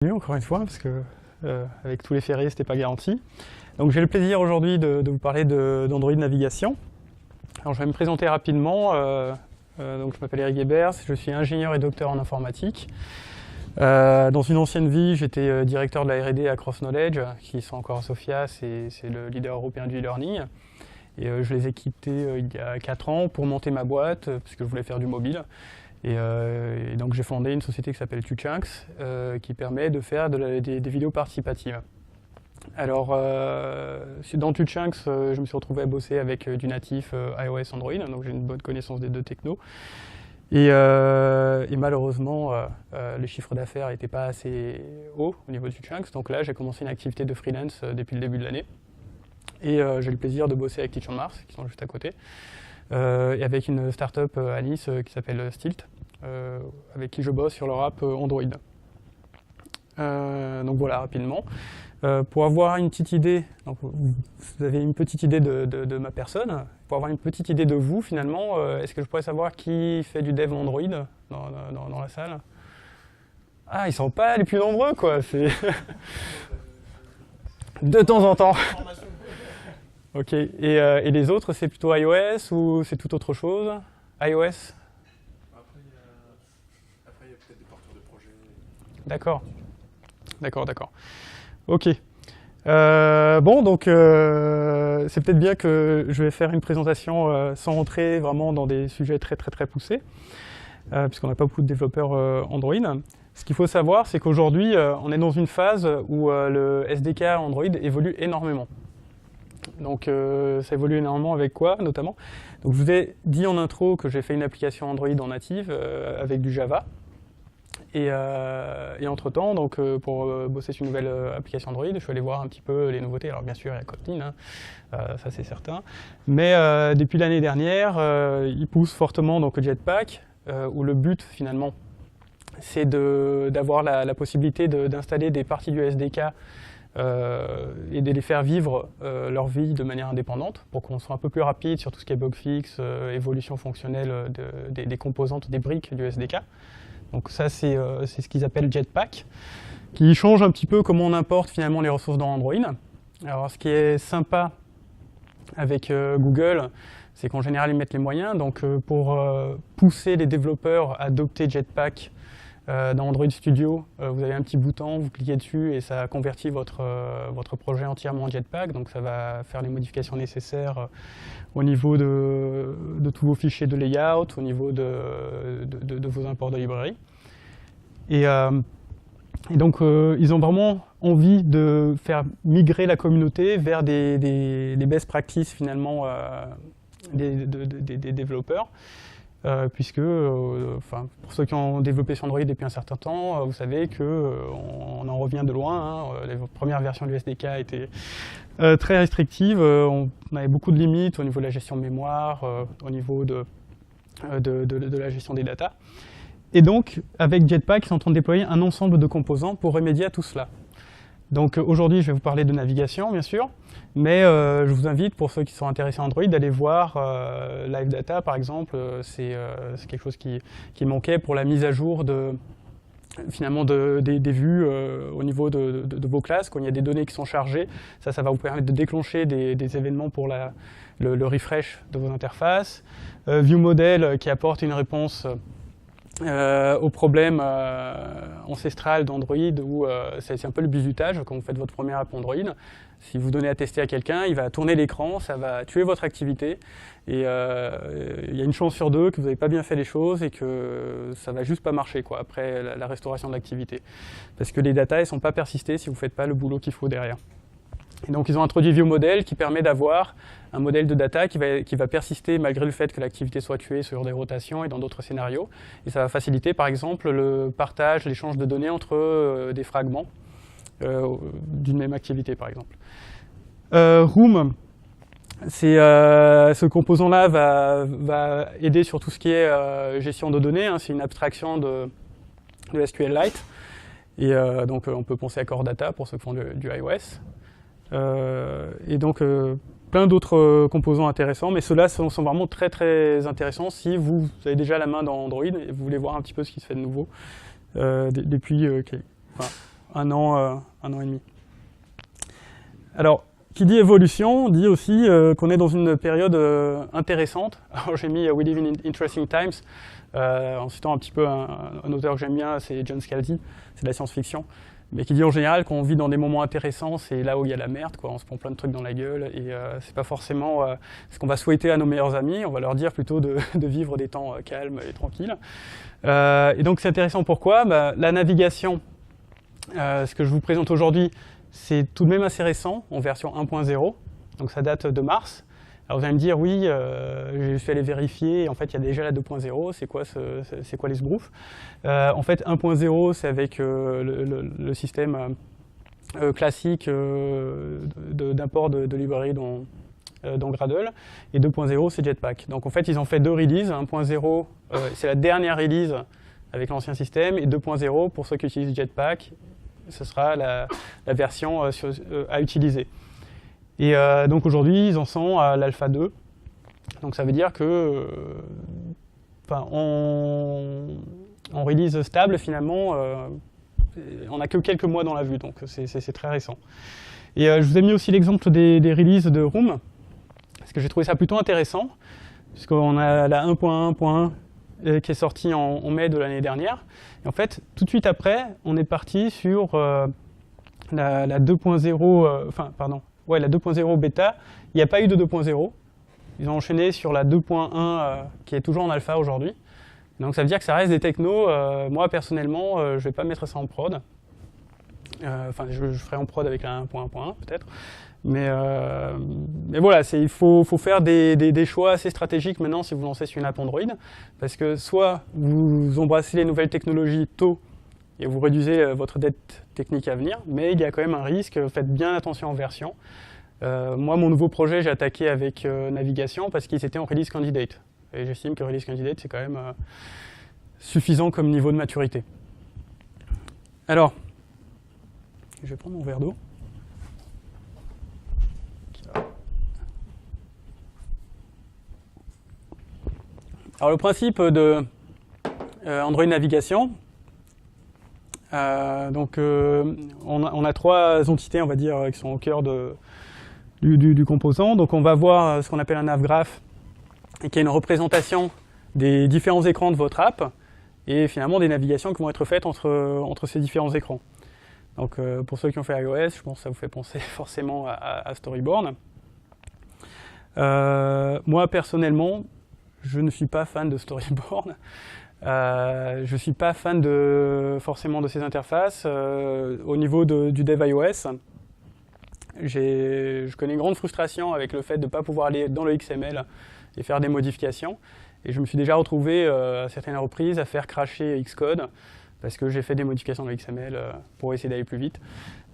Encore une fois, parce que avec tous les fériés, c'était pas garanti. Donc j'ai le plaisir aujourd'hui de vous parler d'Android Navigation. Alors je vais me présenter rapidement. Donc je m'appelle Eric Gebers, je suis ingénieur et docteur en informatique. Dans une ancienne vie, j'étais directeur de la R&D à Cross Knowledge, qui sont encore à Sofia, c'est le leader européen du e-learning. Et je les ai quittés il y a 4 ans pour monter ma boîte, parce que je voulais faire du mobile. Et donc j'ai fondé une société qui s'appelle TwoChunks, qui permet de faire des vidéos participatives. Alors, dans TwoChunks, je me suis retrouvé à bosser avec du natif iOS Android, donc j'ai une bonne connaissance des deux technos. Et malheureusement, les chiffres d'affaires n'étaient pas assez hauts au niveau de TwoChunks, donc là j'ai commencé une activité de freelance depuis le début de l'année. Et j'ai le plaisir de bosser avec Teach on Mars, qui sont juste à côté. Et avec une start-up à Nice qui s'appelle Stilt, avec qui je bosse sur leur app Android. Donc voilà, rapidement. Pour avoir une petite idée, donc vous avez une petite idée de ma personne, pour avoir une petite idée de vous finalement, est-ce que je pourrais savoir qui fait du dev Android dans la salle? Ah, ils sont pas les plus nombreux quoi, c'est de temps en temps. Ok, et les autres, c'est plutôt iOS ou c'est tout autre chose? iOS? Après, il y a peut-être des porteurs de projets. D'accord. D'accord. Ok. Bon, donc c'est peut-être bien que je vais faire une présentation sans rentrer vraiment dans des sujets très poussés, puisqu'on n'a pas beaucoup de développeurs Android. Ce qu'il faut savoir, c'est qu'aujourd'hui, on est dans une phase où le SDK Android évolue énormément. Donc ça évolue énormément avec quoi notamment? Donc je vous ai dit en intro que j'ai fait une application Android en native avec du Java. Et entre-temps, donc, pour bosser sur une nouvelle application Android, je suis allé voir un petit peu les nouveautés. Alors bien sûr, il y a Kotlin, ça c'est certain. Mais depuis l'année dernière, il pousse fortement donc, Jetpack, où le but finalement, c'est d'avoir la possibilité d'installer des parties du SDK et de les faire vivre leur vie de manière indépendante pour qu'on soit un peu plus rapide sur tout ce qui est bug fix, évolution fonctionnelle des composantes, des briques du SDK. Donc ça, c'est ce qu'ils appellent Jetpack, qui change un petit peu comment on importe finalement les ressources dans Android. Alors ce qui est sympa avec Google, c'est qu'en général, ils mettent les moyens. Donc pour pousser les développeurs à adopter Jetpack dans Android Studio, vous avez un petit bouton, vous cliquez dessus et ça convertit votre projet entièrement en Jetpack. Donc ça va faire les modifications nécessaires au niveau de tous vos fichiers de layout, au niveau de vos imports de librairie. Et donc ils ont vraiment envie de faire migrer la communauté vers des best practices finalement des développeurs. Puisque, pour ceux qui ont développé sur Android depuis un certain temps, vous savez qu'on en revient de loin. Les premières versions du SDK étaient très restrictives. On avait beaucoup de limites au niveau de la gestion de mémoire, au niveau de la gestion des datas. Et donc, avec Jetpack, ils sont en train de déployer un ensemble de composants pour remédier à tout cela. Donc aujourd'hui, je vais vous parler de navigation, bien sûr, mais je vous invite, pour ceux qui sont intéressés à Android, d'aller voir Live Data, par exemple. C'est quelque chose qui manquait pour la mise à jour finalement des vues au niveau de vos classes. Quand il y a des données qui sont chargées, ça va vous permettre de déclencher des événements pour le refresh de vos interfaces. ViewModel qui apporte une réponse au problème ancestral d'Android où c'est un peu le bizutage quand vous faites votre première app Android. Si vous donnez à tester à quelqu'un, il va tourner l'écran, ça va tuer votre activité et il y a une chance sur deux que vous n'avez pas bien fait les choses et que ça va juste pas marcher quoi, après la restauration de l'activité. Parce que les datas ne sont pas persistées si vous ne faites pas le boulot qu'il faut derrière. Et donc ils ont introduit ViewModel qui permet d'avoir un modèle de data qui va persister malgré le fait que l'activité soit tuée sur des rotations et dans d'autres scénarios. Et ça va faciliter par exemple le partage, l'échange de données entre des fragments d'une même activité par exemple. Room, ce composant-là va aider sur tout ce qui est gestion de données. C'est une abstraction de SQLite. Et donc on peut penser à Core Data pour ceux qui font du iOS. Et donc plein d'autres composants intéressants, mais ceux-là sont vraiment très intéressants si vous avez déjà la main dans Android et vous voulez voir un petit peu ce qui se fait de nouveau depuis un an et demi. Alors, qui dit évolution dit aussi qu'on est dans une période intéressante. Alors j'ai mis We Live in Interesting Times, en citant un petit peu un auteur que j'aime bien, c'est John Scalzi, c'est de la science-fiction, mais qui dit en général qu'on vit dans des moments intéressants, c'est là où il y a la merde, quoi. On se prend plein de trucs dans la gueule, et c'est pas forcément ce qu'on va souhaiter à nos meilleurs amis, on va leur dire plutôt de vivre des temps calmes et tranquilles. Et donc c'est intéressant pourquoi la navigation, ce que je vous présente aujourd'hui, c'est tout de même assez récent, en version 1.0, donc ça date de mars. Alors vous allez me dire, oui, je suis allé vérifier, en fait il y a déjà la 2.0, c'est quoi les sbroufs En fait 1.0 c'est avec le système classique d'import de librairie dans Gradle, et 2.0 c'est Jetpack. Donc en fait ils ont fait deux releases, 1.0 c'est la dernière release avec l'ancien système, et 2.0 pour ceux qui utilisent Jetpack, ce sera la version à utiliser. Et donc aujourd'hui, ils en sont à l'alpha 2. Donc ça veut dire que en release stable, finalement, on n'a que quelques mois dans la vue, donc c'est très récent. Et je vous ai mis aussi l'exemple des releases de Room, parce que j'ai trouvé ça plutôt intéressant, puisqu'on a la 1.1.1 qui est sortie en mai de l'année dernière. Et en fait, tout de suite après, on est parti sur la 2.0, la 2.0 bêta. Il n'y a pas eu de 2.0. Ils ont enchaîné sur la 2.1 qui est toujours en alpha aujourd'hui. Donc ça veut dire que ça reste des technos. Moi, personnellement, je ne vais pas mettre ça en prod. Je ferai en prod avec la 1.1.1 peut-être. Mais voilà, il faut faire des choix assez stratégiques maintenant si vous lancez sur une app Android, parce que soit vous embrassez les nouvelles technologies tôt et vous réduisez votre dette technique à venir, mais il y a quand même un risque, faites bien attention en version. Moi, mon nouveau projet, j'ai attaqué avec Navigation parce qu'ils étaient en release candidate. Et j'estime que release candidate, c'est quand même suffisant comme niveau de maturité. Alors, je vais prendre mon verre d'eau. Alors le principe de Android Navigation, on a trois entités, on va dire, qui sont au cœur du composant. Donc on va voir ce qu'on appelle un navgraph, et qui est une représentation des différents écrans de votre app, et finalement des navigations qui vont être faites entre ces différents écrans. Donc pour ceux qui ont fait iOS, je pense que ça vous fait penser forcément à Storyboard. Moi personnellement, je ne suis pas fan de Storyboard. Je ne suis pas fan forcément de ces interfaces. Au niveau du dev iOS, je connais une grande frustration avec le fait de ne pas pouvoir aller dans le XML et faire des modifications. Et je me suis déjà retrouvé à certaines reprises à faire crasher Xcode parce que j'ai fait des modifications dans le XML pour essayer d'aller plus vite.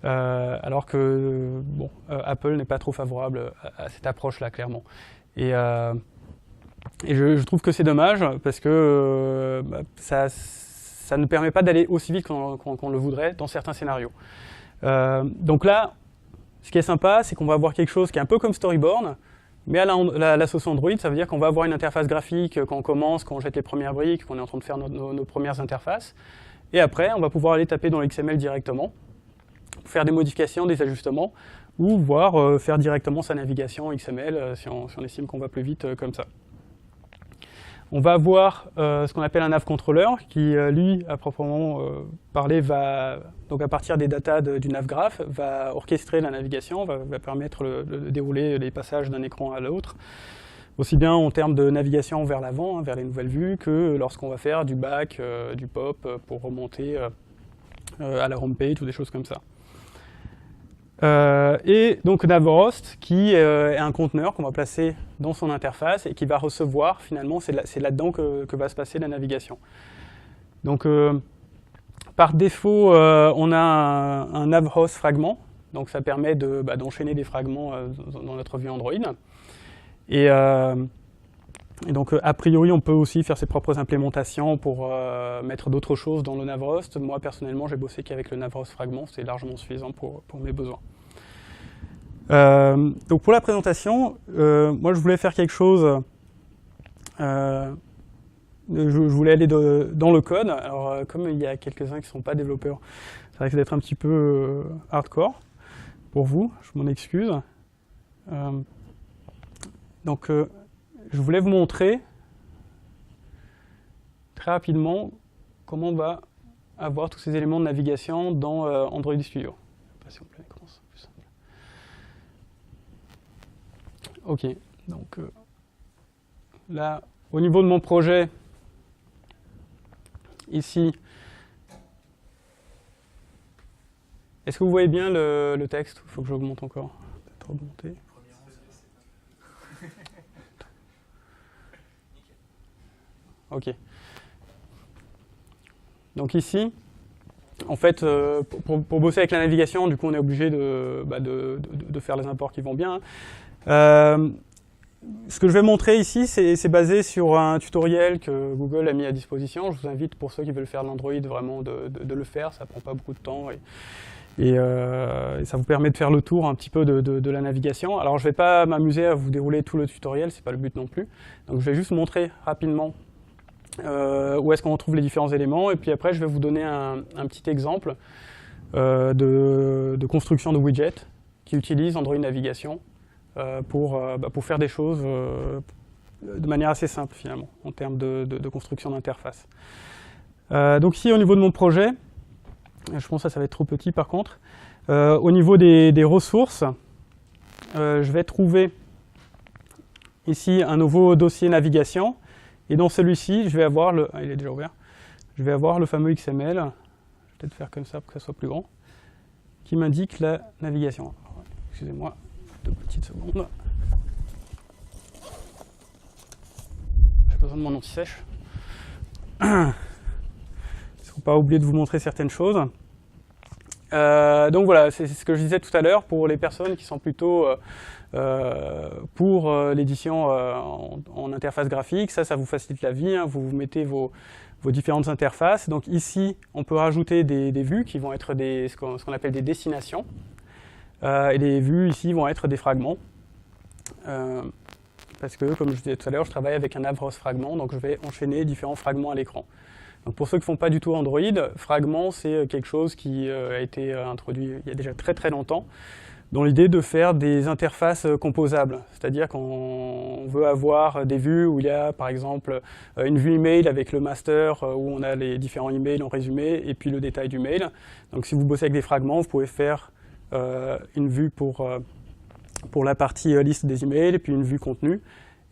Alors que Apple n'est pas trop favorable à cette approche-là, clairement. Et je trouve que c'est dommage parce que ça ne permet pas d'aller aussi vite qu'on le voudrait dans certains scénarios. Donc là, ce qui est sympa, c'est qu'on va avoir quelque chose qui est un peu comme Storyboard, mais à la sauce Android. Ça veut dire qu'on va avoir une interface graphique quand on commence, quand on jette les premières briques, qu'on est en train de faire nos premières interfaces. Et après, on va pouvoir aller taper dans l'XML directement, faire des modifications, des ajustements, ou voir faire directement sa navigation XML si on estime qu'on va plus vite comme ça. On va avoir ce qu'on appelle un nav controller qui, lui, à proprement parler, va, donc à partir des datas du navgraph, va orchestrer la navigation, va permettre de dérouler les passages d'un écran à l'autre, aussi bien en termes de navigation vers l'avant, vers les nouvelles vues, que lorsqu'on va faire du back, du pop, pour remonter à la home page ou des choses comme ça. Et donc Navhost qui est un conteneur qu'on va placer dans son interface et qui va recevoir finalement, c'est là-dedans que va se passer la navigation. Donc par défaut, on a un Navhost fragment, donc ça permet d'enchaîner des fragments dans notre vue Android. Et donc a priori on peut aussi faire ses propres implémentations pour mettre d'autres choses dans le Navhost. Moi personnellement j'ai bossé qu'avec le Navhost fragment, c'est largement suffisant pour mes besoins. Donc pour la présentation, moi je voulais faire quelque chose je voulais aller dans le code. Alors, comme il y a quelques-uns qui ne sont pas développeurs, ça risque d'être un petit peu hardcore pour vous, je m'en excuse. Donc, je voulais vous montrer très rapidement comment on va avoir tous ces éléments de navigation dans Android Studio. Je sais pas si on peut l'écran, c'est plus simple. Ok, donc là, au niveau de mon projet, ici, est-ce que vous voyez bien le texte? Il faut que j'augmente encore. Peut-être augmenter. Ok. Donc ici, en fait, pour bosser avec la navigation, du coup, on est obligé de faire les imports qui vont bien. Ce que je vais montrer ici, c'est basé sur un tutoriel que Google a mis à disposition. Je vous invite, pour ceux qui veulent faire de l'Android, vraiment de le faire. Ça ne prend pas beaucoup de temps et ça vous permet de faire le tour un petit peu de la navigation. Alors, je ne vais pas m'amuser à vous dérouler tout le tutoriel, ce n'est pas le but non plus. Donc, je vais juste montrer rapidement où est-ce qu'on retrouve les différents éléments. Et puis après, je vais vous donner un petit exemple de construction de widgets qui utilisent Android Navigation pour faire des choses de manière assez simple finalement en termes de construction d'interface. Donc ici au niveau de mon projet, je pense que ça va être trop petit par contre, au niveau des ressources, je vais trouver ici un nouveau dossier navigation et dans celui-ci je vais avoir il est déjà ouvert, je vais avoir le fameux XML, je vais peut-être faire comme ça pour que ça soit plus grand, qui m'indique la navigation. Excusez-moi. 2 petites secondes. J'ai besoin de mon anti-sèche. Il ne faut pas oublier de vous montrer certaines choses. Donc voilà, c'est ce que je disais tout à l'heure pour les personnes qui sont plutôt pour l'édition en interface graphique. Ça vous facilite la vie. Hein, vous mettez vos différentes interfaces. Donc ici, on peut rajouter des vues qui vont être ce qu'on appelle des destinations. Et les vues ici vont être des fragments. Parce que, comme je disais tout à l'heure, je travaille avec un Avros fragment, donc je vais enchaîner différents fragments à l'écran. Donc pour ceux qui ne font pas du tout Android, fragment, c'est quelque chose qui a été introduit il y a déjà très très longtemps, dans l'idée de faire des interfaces composables. C'est-à-dire qu'on veut avoir des vues où il y a, par exemple, une vue email avec le master, où on a les différents emails en résumé, et puis le détail du mail. Donc si vous bossez avec des fragments, vous pouvez faire une vue pour la partie liste des emails, et puis une vue contenu.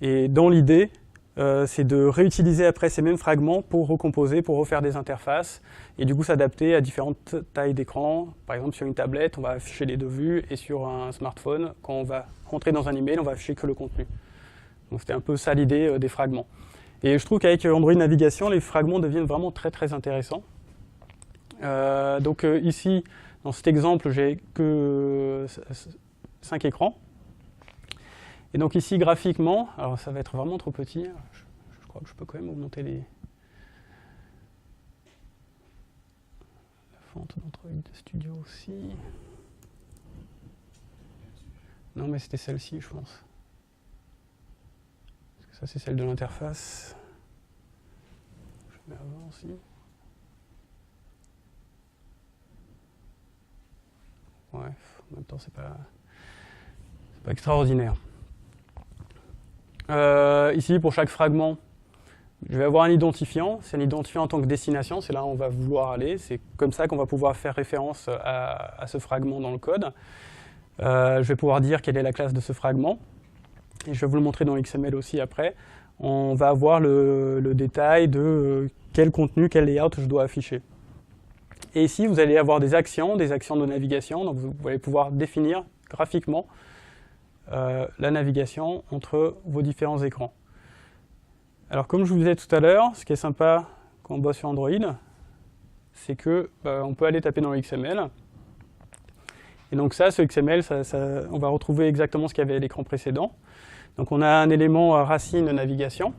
Et dans l'idée, c'est de réutiliser après ces mêmes fragments pour recomposer, pour refaire des interfaces, et du coup s'adapter à différentes tailles d'écran. Par exemple, sur une tablette, on va afficher les 2 vues, et sur un smartphone, quand on va rentrer dans un email, on va afficher que le contenu. Donc c'était un peu ça l'idée des fragments. Et je trouve qu'avec Android Navigation, les fragments deviennent vraiment très très intéressants. Donc ici, dans cet exemple, j'ai que 5 écrans. Et donc ici, graphiquement, alors ça va être vraiment trop petit, je crois que je peux quand même augmenter la fonte d'Android Studio aussi. Non, mais c'était celle-ci, je pense. Parce que ça, c'est celle de l'interface. Je mets avant aussi. Ouais, en même temps, c'est pas extraordinaire. Ici, pour chaque fragment, je vais avoir un identifiant. C'est un identifiant en tant que destination, c'est là où on va vouloir aller. C'est comme ça qu'on va pouvoir faire référence à ce fragment dans le code. Je vais pouvoir dire quelle est la classe de ce fragment. Et je vais vous le montrer dans XML aussi après. On va avoir le détail de quel contenu, quel layout je dois afficher. Et ici, vous allez avoir des actions de navigation. Donc vous allez pouvoir définir graphiquement la navigation entre vos différents écrans. Alors comme je vous disais tout à l'heure, ce qui est sympa quand on bosse sur Android, c'est que on peut aller taper dans le XML. Et donc ce XML, on va retrouver exactement ce qu'il y avait à l'écran précédent. Donc on a un élément racine navigation.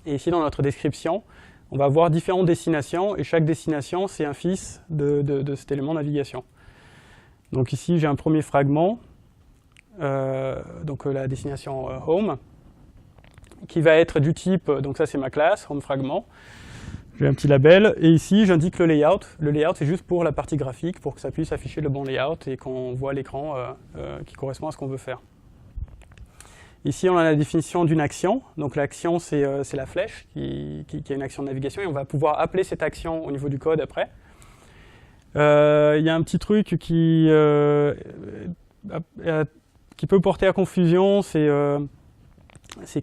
Et ici dans notre description, on va avoir différentes destinations, et chaque destination, c'est un fils de cet élément navigation. Donc ici, j'ai un premier fragment, donc la destination Home. qui va être du type, donc ça c'est ma classe, HomeFragment. J'ai un petit label, et ici j'indique le layout. Le layout c'est juste pour la partie graphique, pour que ça puisse afficher le bon layout et qu'on voit l'écran qui correspond à ce qu'on veut faire. Ici on a la définition d'une action, donc l'action c'est la flèche qui est une action de navigation, et on va pouvoir appeler cette action au niveau du code après. Il y a un petit truc qui peut porter à confusion, c'est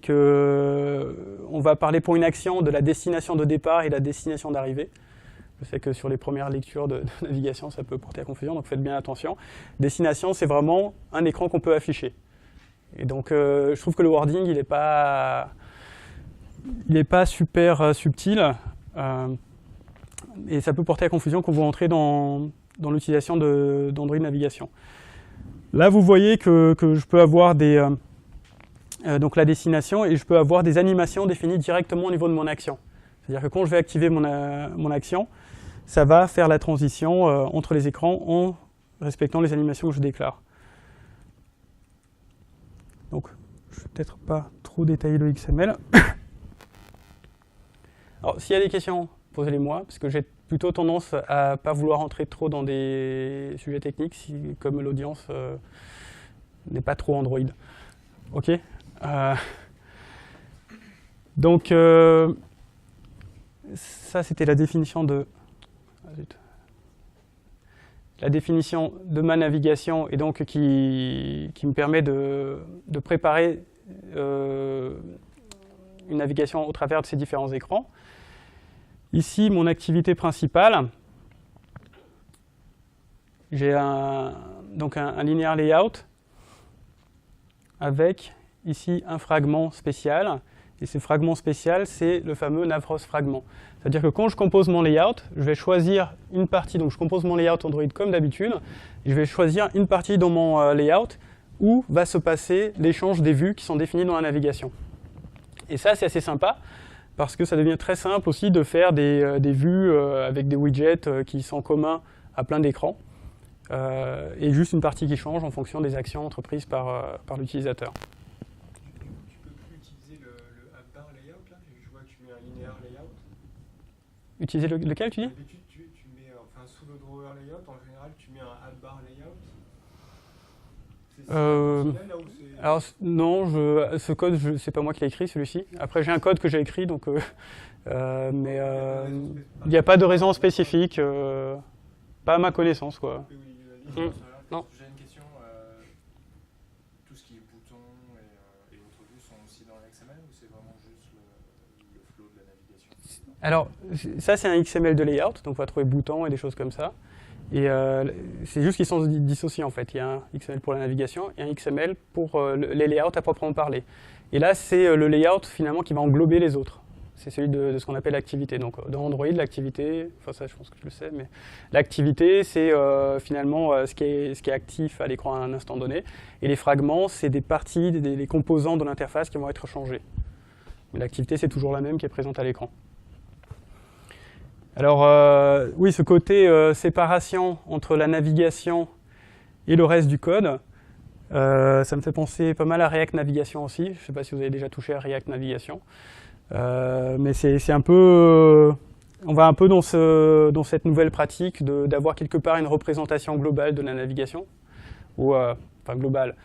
que on va parler pour une action de la destination de départ et de la destination d'arrivée. Je sais que sur les premières lectures de navigation, ça peut porter à confusion, donc faites bien attention. Destination, c'est vraiment un écran qu'on peut afficher. Et donc, je trouve que le wording, il n'est pas super subtil, et ça peut porter à confusion quand vous rentrez dans l'utilisation d'Android Navigation. Là, vous voyez que je peux avoir donc la destination, et je peux avoir des animations définies directement au niveau de mon action. C'est-à-dire que quand je vais activer mon action, ça va faire la transition entre les écrans en respectant les animations que je déclare. Donc, je ne vais peut-être pas trop détailler le XML. Alors, s'il y a des questions, posez-les-moi, parce que j'ai plutôt tendance à ne pas vouloir entrer trop dans des sujets techniques, comme l'audience n'est pas trop Android. OK. Donc, ça, c'était la définition de... La définition de ma navigation, et donc qui me permet de préparer une navigation au travers de ces différents écrans. Ici, mon activité principale, j'ai donc un linear layout avec ici un fragment spécial. Et ce fragment spécial, c'est le fameux Navros fragment. C'est-à-dire que quand je compose mon layout, je vais choisir une partie, donc je compose mon layout Android comme d'habitude, et je vais choisir une partie dans mon layout où va se passer l'échange des vues qui sont définies dans la navigation. Et ça, c'est assez sympa, parce que ça devient très simple aussi de faire des vues avec des widgets qui sont communs à plein d'écrans, et juste une partie qui change en fonction des actions entreprises par l'utilisateur. Utiliser lequel, tu dis? D'habitude, tu mets, enfin, sous le drawer layout, en général, tu mets un add-bar layout. Là où c'est... Alors, non, ce code, c'est pas moi qui l'ai écrit, celui-ci. Après, j'ai un code que j'ai écrit, donc, mais il n'y a pas de raison spécifique, pas à ma connaissance, quoi. Non. J'ai une question. Tout ce qui est boutons et autres vues sont aussi dans l'XML, ou c'est vraiment juste le flow de la navigation? Alors, ça c'est un XML de layout, donc on va trouver boutons et des choses comme ça. Et c'est juste qu'ils sont dissociés en fait. Il y a un XML pour la navigation et un XML pour les layouts à proprement parler. Et là, c'est le layout finalement qui va englober les autres. C'est celui de ce qu'on appelle l'activité. Donc dans Android, l'activité, enfin ça je pense que je le sais, mais l'activité c'est finalement ce qui est actif à l'écran à un instant donné. Et les fragments, c'est des parties, des composants de l'interface qui vont être changés. Mais l'activité, c'est toujours la même qui est présente à l'écran. Alors, oui, ce côté séparation entre la navigation et le reste du code, ça me fait penser pas mal à React Navigation aussi. Je ne sais pas si vous avez déjà touché à React Navigation. Mais c'est un peu... on va un peu dans cette nouvelle pratique d'avoir quelque part une représentation globale de la navigation. Ou, enfin, globale.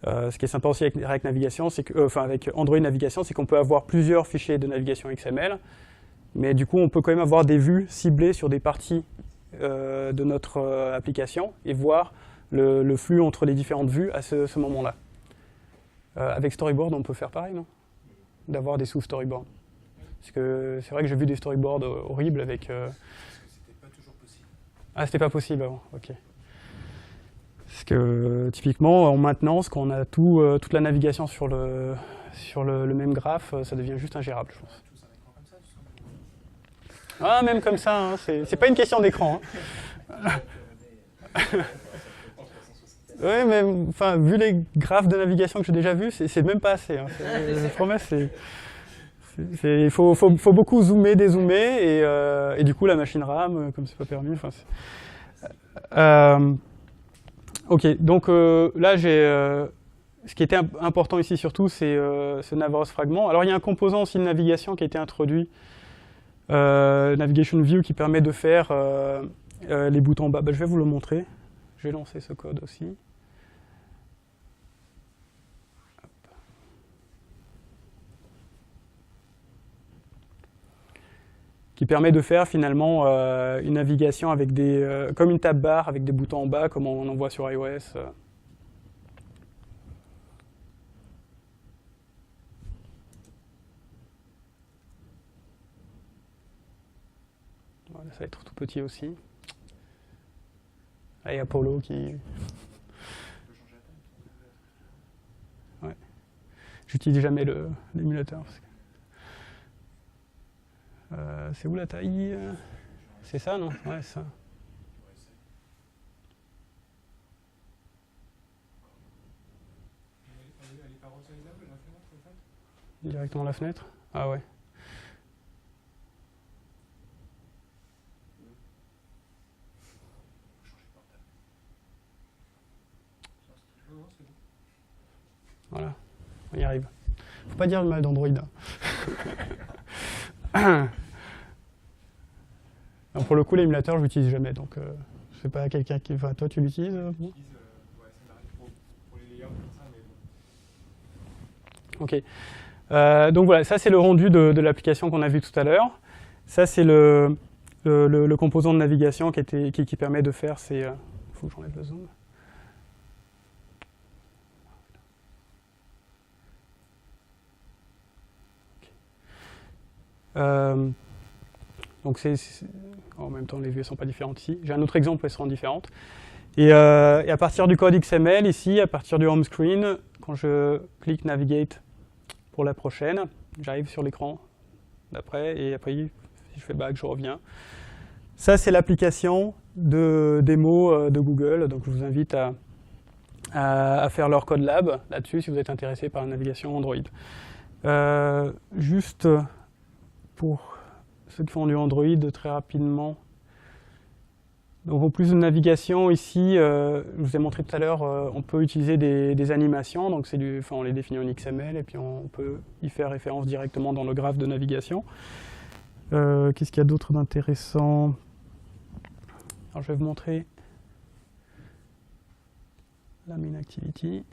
Ce qui est sympa aussi avec React Navigation, c'est que, enfin, avec Android Navigation, c'est qu'on peut avoir plusieurs fichiers de navigation XML. Mais du coup, on peut quand même avoir des vues ciblées sur des parties de notre application et voir le flux entre les différentes vues à ce moment-là. Avec Storyboard, on peut faire pareil, non? D'avoir des sous-storyboards. Parce que c'est vrai que j'ai vu des storyboards horribles avec... Parce que c'était pas toujours possible. Ah, c'était pas possible avant, ok. Parce que typiquement, en maintenance, quand on a toute la navigation sur le même graphe, ça devient juste ingérable, je pense. Ah, même comme ça, hein, c'est pas une question d'écran. Hein. Oui, mais enfin, vu les graphes de navigation que j'ai déjà vus, c'est même pas assez. Hein. Je promets, il faut beaucoup zoomer, dézoomer, et du coup la machine RAM, comme c'est pas permis. Ok, donc là j'ai ce qui était important ici surtout, c'est ce Navros fragment. Alors il y a un composant aussi de navigation qui a été introduit, Navigation View, qui permet de faire les boutons bas. Je vais vous le montrer. Je vais lancer ce code aussi. Qui permet de faire finalement une navigation avec comme une tab bar avec des boutons en bas, comme on en voit sur iOS. Voilà, ça va être tout petit aussi. Là, il y a Apollo qui... Ouais. J'utilise jamais l'émulateur. C'est où la taille? C'est ça, non? Ouais, c'est ça. Elle est pas resizable, la fenêtre, en fait? Directement la fenêtre? Ah ouais. Voilà, on y arrive. Faut pas dire le mal d'Android. Pour le coup, l'émulateur, je l'utilise jamais, donc je sais pas quelqu'un qui... Enfin, toi, tu l'utilises? Ouais, ça m'arrive pour les layouts comme ça, mais Ok. bon. Donc voilà, ça c'est le rendu de l'application qu'on a vu tout à l'heure. Ça c'est le composant de navigation qui permet de faire ces... Il faut que j'enlève le zoom. Donc en même temps les vues ne sont pas différentes ici. J'ai un autre exemple où elles seront différentes. Et à partir du code XML ici, à partir du home screen, quand je clique Navigate pour la prochaine, j'arrive sur l'écran d'après et après si je fais back, je reviens. Ça c'est l'application de démo de Google, donc je vous invite à faire leur code lab là-dessus si vous êtes intéressé par la navigation Android. Juste pour ceux qui font du Android très rapidement. Donc en plus de navigation ici, je vous ai montré tout à l'heure, on peut utiliser des animations, donc on les définit en XML et puis on peut y faire référence directement dans le graphe de navigation. Qu'est-ce qu'il y a d'autre d'intéressant? Alors je vais vous montrer la main activity.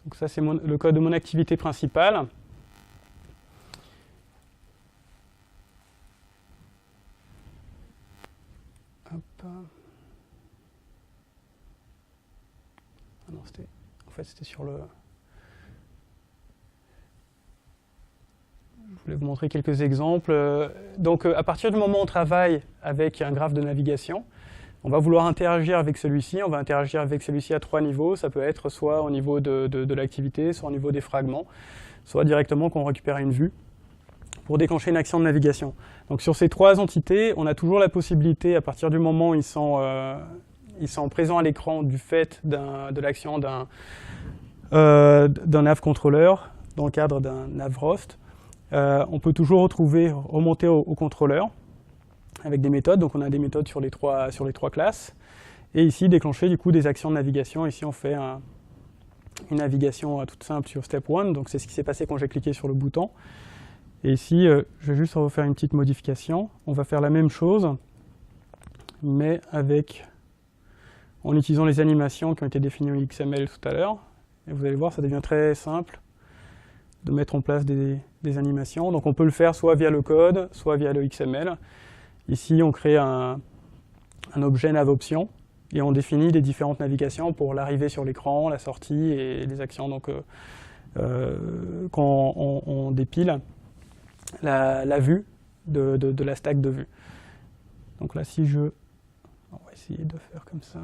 Donc ça c'est le code de mon activité principale. Hop. Ah non, en fait c'était sur le... Je voulais vous montrer quelques exemples. Donc à partir du moment où on travaille avec un graphe de navigation, on va vouloir interagir avec celui-ci. On va interagir avec celui-ci à 3 niveaux. Ça peut être soit au niveau de l'activité, soit au niveau des fragments, soit directement quand on récupère une vue pour déclencher une action de navigation. Donc sur ces 3 entités, on a toujours la possibilité, à partir du moment où ils sont présents à l'écran du fait de l'action d'un nav controller dans le cadre d'un navrost, on peut toujours remonter au contrôleur avec des méthodes. Donc on a des méthodes sur les trois classes. Et ici, déclencher du coup des actions de navigation. Ici, on fait une navigation toute simple sur step 1. Donc c'est ce qui s'est passé quand j'ai cliqué sur le bouton. Et ici, je vais juste refaire une petite modification. On va faire la même chose, mais en utilisant les animations qui ont été définies en XML tout à l'heure. Et vous allez voir, ça devient très simple de mettre en place des animations. Donc on peut le faire soit via le code, soit via le XML. Ici, on crée un objet navoption et on définit les différentes navigations pour l'arrivée sur l'écran, la sortie et les actions. Donc quand on dépile la vue de la stack de vue. Donc là, on va essayer de faire comme ça.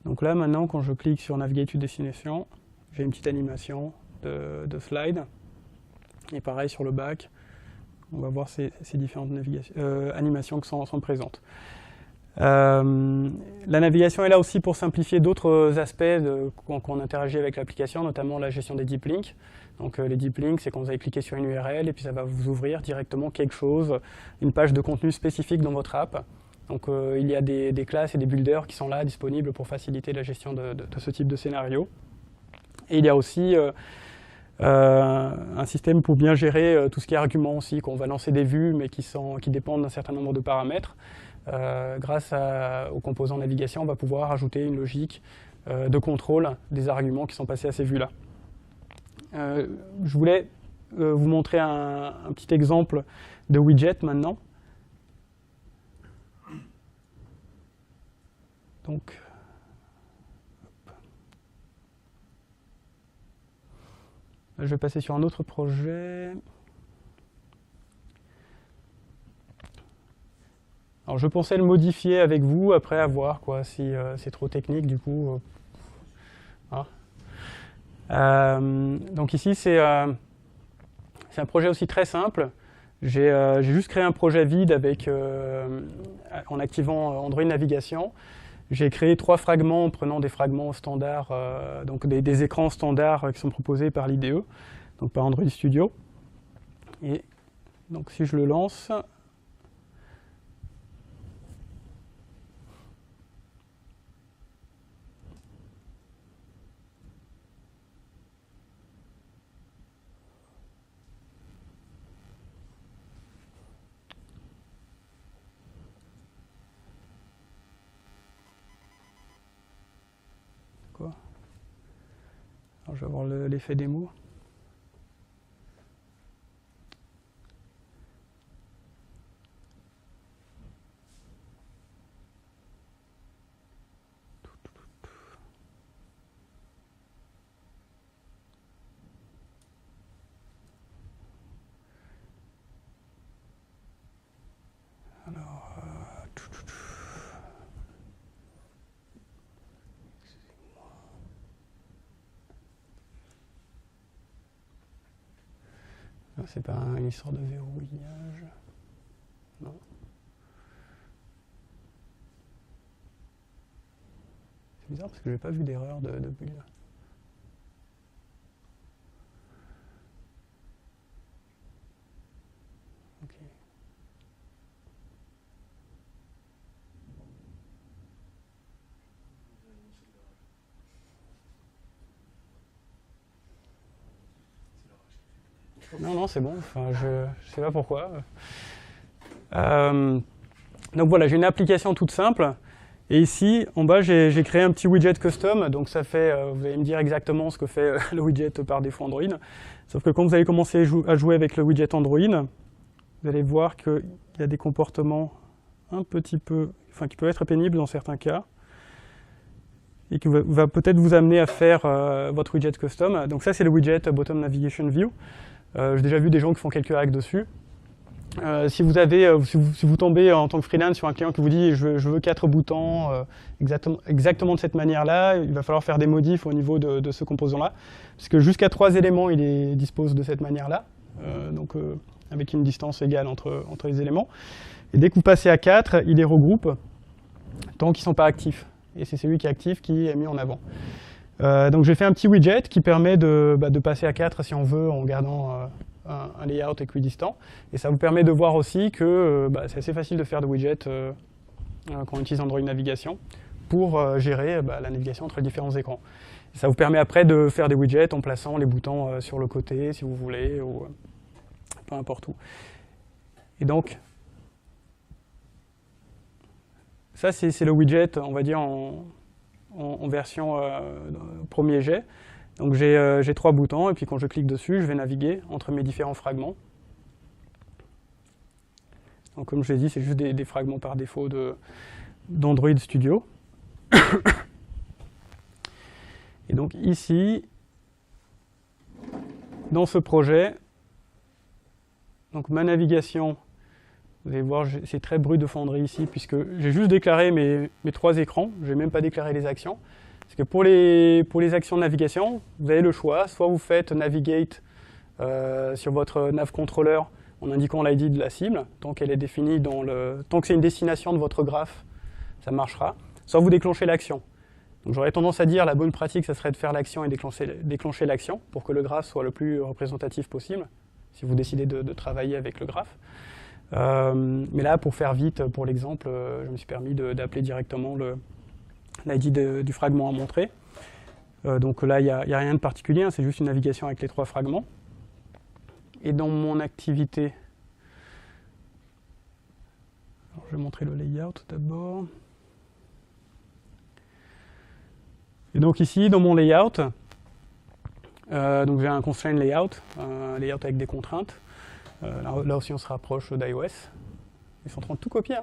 Donc là, maintenant, quand je clique sur Navigate to Destination, j'ai une petite animation de slide. Et pareil sur le back, on va voir ces différentes animations qui sont présentes. La navigation est là aussi pour simplifier d'autres aspects quand on interagit avec l'application, notamment la gestion des deep links. Donc les deep links, c'est quand vous allez cliquer sur une URL et puis ça va vous ouvrir directement quelque chose, une page de contenu spécifique dans votre app. Donc il y a des classes et des builders qui sont là, disponibles pour faciliter la gestion de ce type de scénario. Et il y a aussi un système pour bien gérer tout ce qui est argument aussi, qu'on va lancer des vues mais qui dépendent d'un certain nombre de paramètres. Grâce aux composants navigation, on va pouvoir ajouter une logique de contrôle des arguments qui sont passés à ces vues-là. Je voulais vous montrer un petit exemple de widget maintenant. Donc, je vais passer sur un autre projet. Alors je pensais le modifier avec vous, après à voir quoi, si c'est trop technique du coup. Donc ici c'est un projet aussi très simple. J'ai juste créé un projet vide en activant Android Navigation. J'ai créé 3 fragments en prenant des fragments standards, donc des écrans standards qui sont proposés par l'IDE, donc par Android Studio. Et donc si je le lance, alors, je vais avoir l'effet démo. Alors, c'est pas une histoire de verrouillage. Non. C'est bizarre parce que j'ai pas vu d'erreur de build. Ok. Non, c'est bon. Enfin, je sais pas pourquoi. Donc voilà, j'ai une application toute simple. Et ici, en bas, j'ai créé un petit widget custom. Donc ça fait, vous allez me dire exactement ce que fait le widget par défaut Android. Sauf que quand vous allez commencer à jouer avec le widget Android, vous allez voir qu'il y a des comportements un petit peu, enfin qui peuvent être pénibles dans certains cas, et qui va peut-être vous amener à faire votre widget custom. Donc ça, c'est le widget Bottom Navigation View. J'ai déjà vu des gens qui font quelques hacks dessus. Si vous tombez en tant que freelance sur un client qui vous dit je veux 4 boutons exactement de cette manière-là, il va falloir faire des modifs au niveau de ce composant-là, parce que jusqu'à 3 éléments, il dispose de cette manière-là, donc avec une distance égale entre les éléments. Et dès que vous passez à 4, il les regroupe tant qu'ils ne sont pas actifs. Et c'est celui qui est actif qui est mis en avant. Donc j'ai fait un petit widget qui permet de passer à 4 si on veut en gardant un layout équidistant. Et ça vous permet de voir aussi que c'est assez facile de faire des widgets quand on utilise Android Navigation pour gérer la navigation entre les différents écrans. Et ça vous permet après de faire des widgets en plaçant les boutons sur le côté si vous voulez, ou peu importe où. Et donc, ça c'est le widget, on va dire, en version premier jet. Donc j'ai 3 boutons, et puis quand je clique dessus, je vais naviguer entre mes différents fragments. Donc comme je l'ai dit, c'est juste des fragments par défaut d'Android Studio. Et donc ici, dans ce projet, donc ma navigation, vous allez voir, c'est très brut de fonderie ici, puisque j'ai juste déclaré mes 3 écrans, je n'ai même pas déclaré les actions. Parce que pour les actions de navigation, vous avez le choix, soit vous faites navigate sur votre nav controller en indiquant l'ID de la cible, tant qu'elle est définie tant que c'est une destination de votre graphe, ça marchera, soit vous déclenchez l'action. Donc j'aurais tendance à dire la bonne pratique, ça serait de faire l'action et déclencher l'action pour que le graphe soit le plus représentatif possible, si vous décidez de travailler avec le graphe. Mais là, pour faire vite, pour l'exemple, je me suis permis d'appeler directement l'ID du fragment à montrer. Donc là, il n'y a rien de particulier, hein, c'est juste une navigation avec les 3 fragments. Et dans mon activité, alors, je vais montrer le layout d'abord. Et donc ici, dans mon layout, donc j'ai un constraint layout, un layout avec des contraintes. Là aussi, on se rapproche d'iOS. Ils sont en train de tout copier.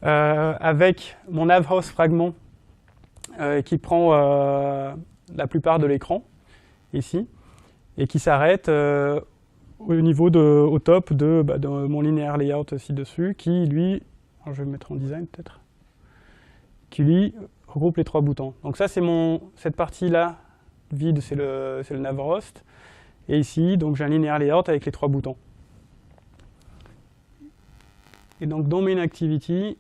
Hein. Avec mon navhost fragment qui prend la plupart de l'écran, ici, et qui s'arrête au niveau au top de mon linéaire layout ci-dessus, qui lui, alors je vais me mettre en design peut-être, qui lui regroupe les 3 boutons. Donc ça, c'est cette partie-là vide, c'est le navhost. Et ici, donc j'ai un linéaire layout avec les 3 boutons. Et donc dans main activity,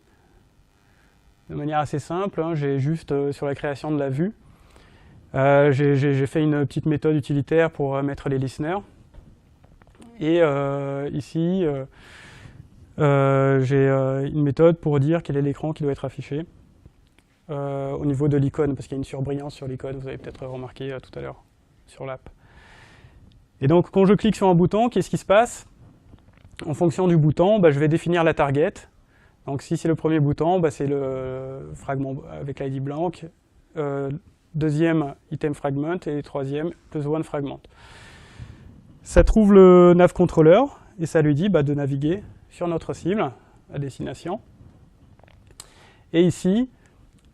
de manière assez simple, hein, j'ai juste sur la création de la vue, j'ai fait une petite méthode utilitaire pour mettre les listeners. Et ici, j'ai une méthode pour dire quel est l'écran qui doit être affiché au niveau de l'icône, parce qu'il y a une surbrillance sur l'icône, vous avez peut-être remarqué tout à l'heure sur l'app. Et donc, quand je clique sur un bouton, qu'est-ce qui se passe? En fonction du bouton, je vais définir la target. Donc, si c'est le premier bouton, c'est le fragment avec l'ID blanc. Deuxième, item fragment. Et troisième, +1 fragment. Ça trouve le nav controller et ça lui dit de naviguer sur notre cible, à destination. Et ici,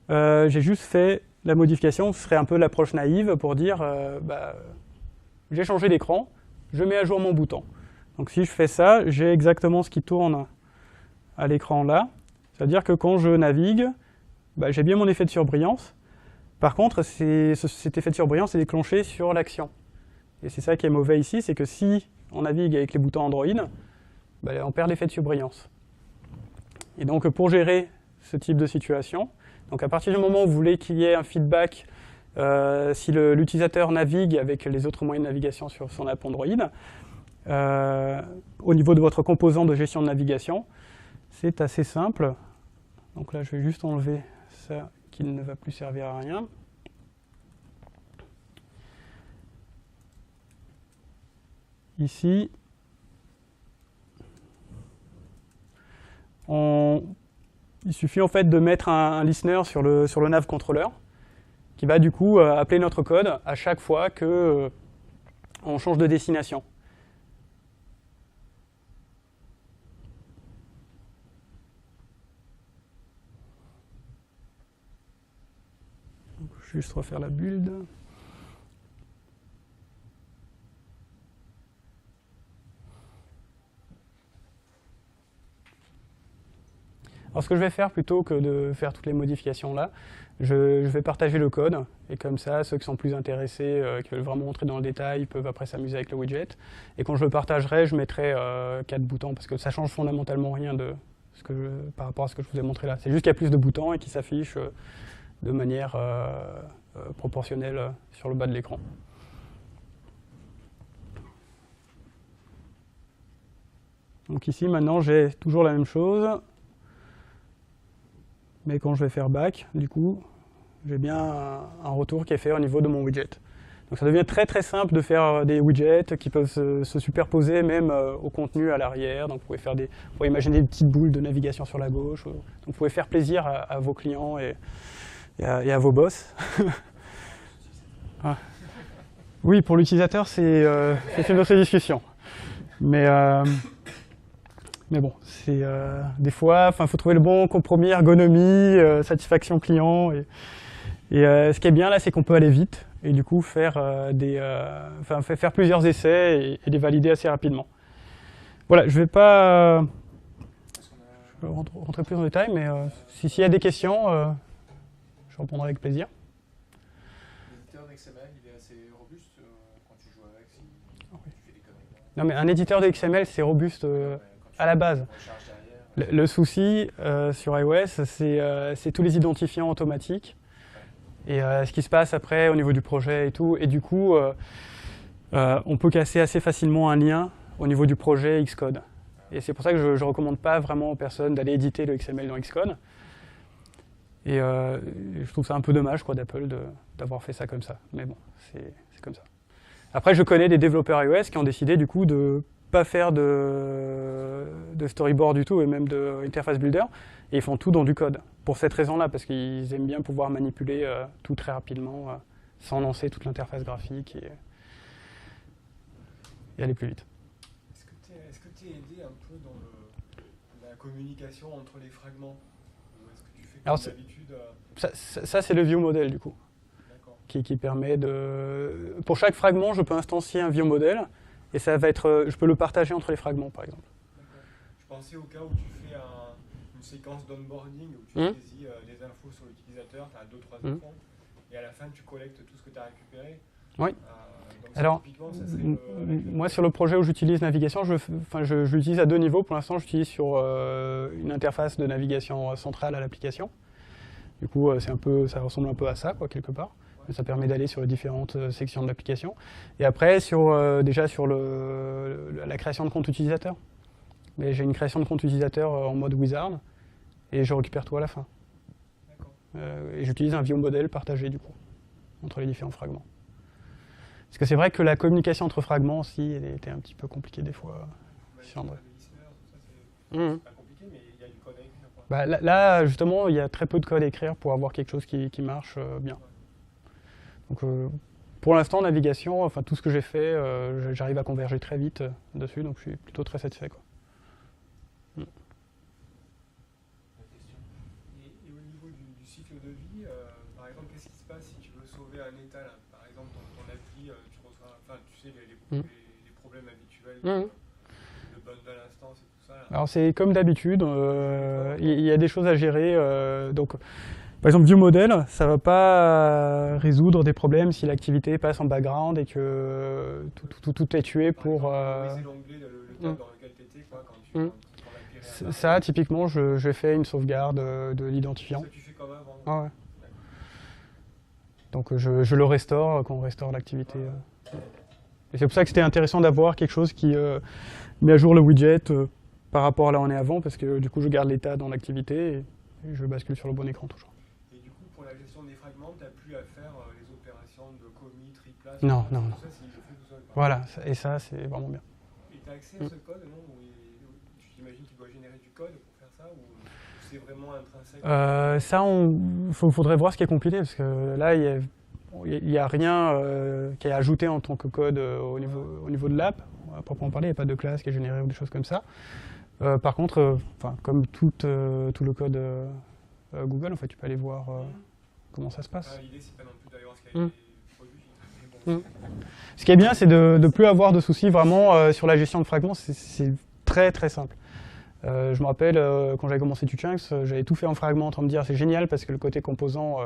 j'ai juste fait la modification, ce serait un peu l'approche naïve pour dire j'ai changé d'écran, je mets à jour mon bouton. Donc si je fais ça, j'ai exactement ce qui tourne à l'écran là. C'est-à-dire que quand je navigue, j'ai bien mon effet de surbrillance. Par contre, cet effet de surbrillance est déclenché sur l'action. Et c'est ça qui est mauvais ici, c'est que si on navigue avec les boutons Android, on perd l'effet de surbrillance. Et donc pour gérer ce type de situation, donc à partir du moment où vous voulez qu'il y ait un feedback si l'utilisateur navigue avec les autres moyens de navigation sur son app Android, au niveau de votre composant de gestion de navigation, c'est assez simple. Donc là, je vais juste enlever ça qui ne va plus servir à rien. Ici, il suffit en fait de mettre un listener sur le nav controller qui va du coup appeler notre code à chaque fois que on change de destination. Donc, je vais juste refaire la build. Alors ce que je vais faire, plutôt que de faire toutes les modifications là, je vais partager le code, et comme ça, ceux qui sont plus intéressés, qui veulent vraiment rentrer dans le détail, peuvent après s'amuser avec le widget. Et quand je le partagerai, je mettrai 4 boutons, parce que ça change fondamentalement rien par rapport à ce que je vous ai montré là. C'est juste qu'il y a plus de boutons et qui s'affichent de manière proportionnelle sur le bas de l'écran. Donc ici, maintenant, j'ai toujours la même chose. Mais quand je vais faire back, du coup, j'ai bien un retour qui est fait au niveau de mon widget. Donc ça devient très très simple de faire des widgets qui peuvent se superposer même au contenu à l'arrière. Donc vous pouvez imaginer des petites boules de navigation sur la gauche. Donc vous pouvez faire plaisir à vos clients et à vos boss. Ah. Oui, pour l'utilisateur, c'est une autre discussion. Mais bon, c'est des fois, il faut trouver le bon compromis, ergonomie, satisfaction client. Et ce qui est bien là, c'est qu'on peut aller vite et du coup faire faire plusieurs essais et les valider assez rapidement. Voilà, je vais pas rentrer plus en détail, mais s'il y a des questions, je répondrai avec plaisir. L'éditeur d'XML, il est assez robuste quand tu joues avec, si tu fais des conneries. Non, mais un éditeur de XML, c'est robuste à la base. Le souci sur iOS, c'est tous les identifiants automatiques et ce qui se passe après au niveau du projet et tout. Et du coup, on peut casser assez facilement un lien au niveau du projet Xcode. Et c'est pour ça que je ne recommande pas vraiment aux personnes d'aller éditer le XML dans Xcode. Et je trouve ça un peu dommage d'Apple d'avoir fait ça comme ça. Mais bon, c'est comme ça. Après, je connais des développeurs iOS qui ont décidé du coup de pas faire de storyboard du tout et même de interface builder. Et ils font tout dans du code. Pour cette raison-là, parce qu'ils aiment bien pouvoir manipuler tout très rapidement sans lancer toute l'interface graphique et aller plus vite. Est-ce que tu es aidé un peu dans la communication entre les fragments? Ou est-ce que tu fais comme d'habitude ça c'est le view model du coup, qui permet de... Pour chaque fragment, je peux instancier un view model et ça va être, je peux le partager entre les fragments par exemple. Je pensais au cas où tu fais une séquence d'onboarding où tu saisis des infos sur l'utilisateur, tu as 2-3 infos, et à la fin tu collectes tout ce que tu as récupéré. Oui. Donc alors, moi sur le projet où j'utilise navigation, je l'utilise à 2 niveaux. Pour l'instant, j'utilise sur une interface de navigation centrale à l'application. Du coup, ça ressemble un peu à ça, quelque part. Ouais. Ça permet d'aller sur les différentes sections de l'application. Et après, déjà sur la création de compte utilisateur. Mais j'ai une création de compte utilisateur en mode wizard et je récupère tout à la fin. Et j'utilise un view model partagé du coup entre les différents fragments. Parce que c'est vrai que la communication entre fragments aussi, elle était un petit peu compliquée des fois. C'est pas compliqué, mais il y a du code à écrire. Là, justement, il y a très peu de code à écrire pour avoir quelque chose qui marche bien. Donc, pour l'instant, navigation, tout ce que j'ai fait, j'arrive à converger très vite dessus, donc je suis plutôt très satisfait. Et au niveau du cycle de vie, par exemple, qu'est-ce qui se passe si tu veux sauver un état là? Par exemple, dans ton appli, tu reçois, tu sais, les problèmes habituels, le bundle instance et tout ça. Là. Alors c'est comme d'habitude, il y a des choses à gérer. Donc, par exemple, ViewModel, ça ne va pas résoudre des problèmes si l'activité passe en background et que tout est tué pour... l'onglet, le tab dans lequel tu étais, quand tu... Ça, typiquement, je fais une sauvegarde de l'identifiant. Ça, tu fais comme avant. Ah ouais. Donc je le restaure quand on restaure l'activité. Et c'est pour ça que c'était intéressant d'avoir quelque chose qui met à jour le widget par rapport à là où on est avant, parce que du coup je garde l'état dans l'activité et je bascule sur le bon écran toujours. Et du coup, pour la gestion des fragments, tu n'as plus à faire les opérations de commit, replace, non. Ça, c'est fait tout seul. Voilà, et ça c'est vraiment bien. Et tu as accès à ce code, non? Tu t'imagines qu'il doit générer du code pour faire ça, ou c'est vraiment intrinsèque? Ça, faudrait voir ce qui est compilé, parce que là, il n'y a rien qui est ajouté en tant que code au niveau de l'app. À proprement parler, il n'y a pas de classe qui est générée ou des choses comme ça. Par contre, comme tout le code Google, en fait, tu peux aller voir comment ça se passe. L'idée, c'est pas non plus d'aller voir ce qui a été produit. Ce qui est bien, c'est de ne plus avoir de soucis vraiment sur la gestion de fragments. C'est très très simple. Je me rappelle, quand j'avais commencé TuChunks, j'avais tout fait en fragments en train de me dire c'est génial parce que le côté composant,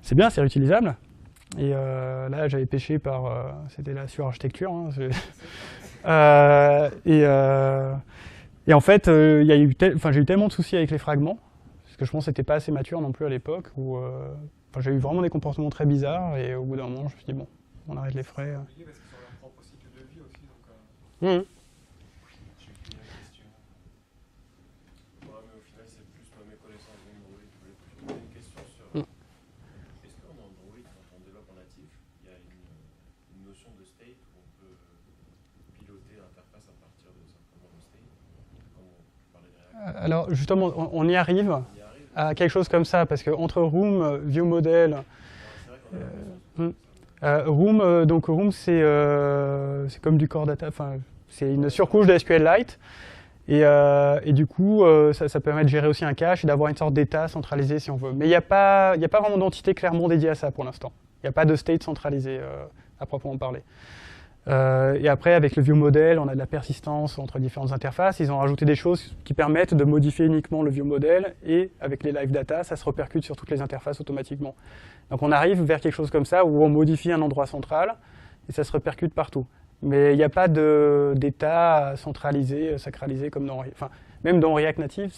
c'est bien, c'est réutilisable. Et là, j'avais pêché par... c'était la surarchitecture. Et en fait, j'ai eu tellement de soucis avec les fragments, parce que je pense que c'était pas assez mature non plus à l'époque, où j'ai eu vraiment des comportements très bizarres, et au bout d'un moment, je me suis dit, bon, on arrête les frais. Parce qu'ils ont leur propre cycle de vie aussi, donc... Alors justement, on y arrive à quelque chose comme ça, parce qu'entre Room, ViewModel, Room c'est comme du Core Data, c'est une surcouche de SQLite, et du coup ça permet de gérer aussi un cache et d'avoir une sorte d'état centralisé si on veut. Mais il n'y a pas vraiment d'entité clairement dédiée à ça pour l'instant. Il n'y a pas de state centralisé à proprement parler. Et après, avec le ViewModel, on a de la persistance entre différentes interfaces. Ils ont rajouté des choses qui permettent de modifier uniquement le ViewModel, et avec les live data, ça se répercute sur toutes les interfaces automatiquement. Donc on arrive vers quelque chose comme ça, où on modifie un endroit central, et ça se répercute partout. Mais il n'y a pas d'état centralisé, sacralisé, comme dans... même dans React Native,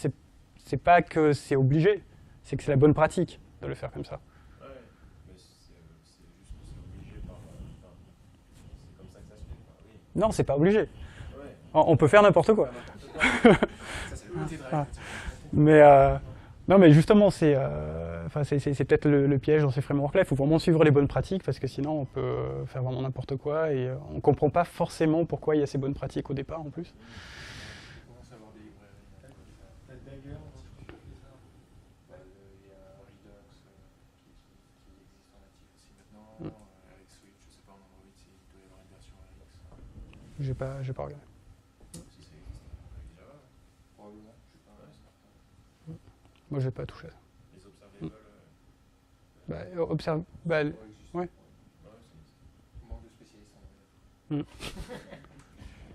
c'est pas que c'est obligé, c'est que c'est la bonne pratique de le faire comme ça. Ouais, mais c'est juste que c'est obligé par... Enfin, c'est comme ça que ça se fait, quoi. Oui. Non, c'est pas obligé. Ouais. On peut faire n'importe quoi. N'importe quoi. Ça, c'est le côté de Ah. React. Mais non, mais justement, c'est peut-être le piège dans ces frameworks-là. Il faut vraiment suivre les bonnes pratiques parce que sinon, on peut faire vraiment n'importe quoi et on comprend pas forcément pourquoi il y a ces bonnes pratiques au départ en plus. On commence à avoir des librairies. T'as Dagger aussi qui fait ça. Il y a Redux qui existe en natif aussi maintenant. Avec Switch, je sais pas, en Android, il doit y avoir une version RX. J'ai pas regardé. Si ça existe avec Java, probablement. Je sais pas, certain. Moi, j'ai pas touché à ça. Les observables. Observe. Bah, existent. ouais. Manque de spécialistes en Mm. anglais.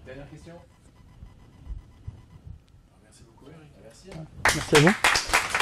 Dernière question. Merci beaucoup, Eric. Merci. Merci à vous.